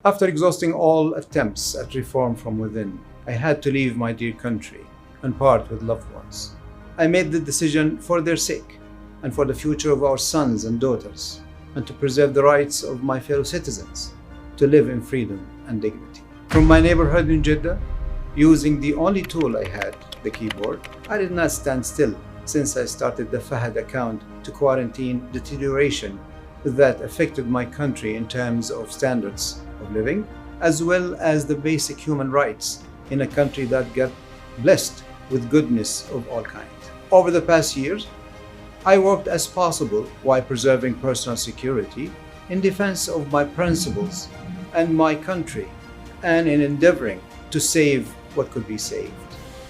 After exhausting all attempts at reform from within, I had to leave my dear country and part with loved ones. I made the decision for their sake and for the future of our sons and daughters, and to preserve the rights of my fellow citizens to live in freedom and dignity. From my neighborhood in Jeddah, using the only tool I had, the keyboard, I did not stand still since I started the Fahad account to quarantine deterioration that affected my country in terms of standards of living, as well as the basic human rights in a country that got blessed with goodness of all kinds. Over the past years, I worked as possible while preserving personal security in defense of my principles and my country, and in endeavoring to save what could be saved.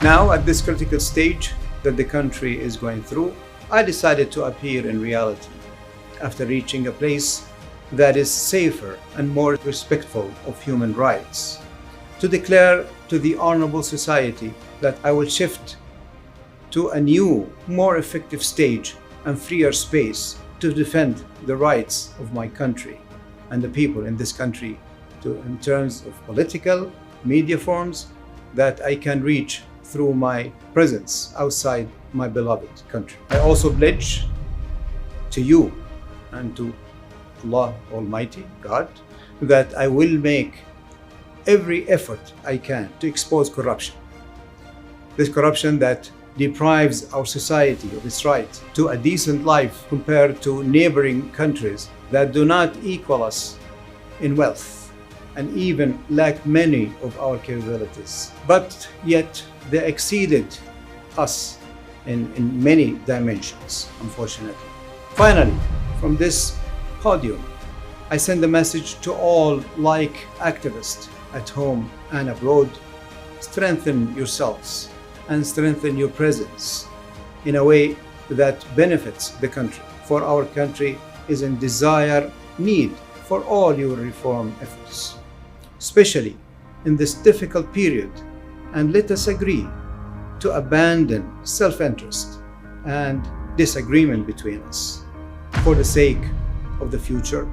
Now, at this critical stage that the country is going through, I decided to appear in reality after reaching a place that is safer and more respectful of human rights, to declare to the honorable society that I will shift to a new, more effective stage and freer space to defend the rights of my country and the people in this country in terms of political, media forms that I can reach through my presence outside my beloved country. I also pledge to you and to Allah Almighty, God, that I will make every effort I can to expose corruption. This corruption that deprives our society of its right to a decent life compared to neighboring countries that do not equal us in wealth and even lack many of our capabilities. But yet they exceeded us in many dimensions, unfortunately. Finally, from this podium, I send a message to all like activists at home and abroad: strengthen yourselves and strengthen your presence in a way that benefits the country. For our country is in dire need for all your reform efforts, especially in this difficult period, and let us agree to abandon self-interest and disagreement between us for the sake of the future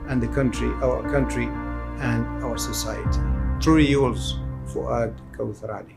and the country, our country and our society. Truly yours, فؤاد كوثر علي.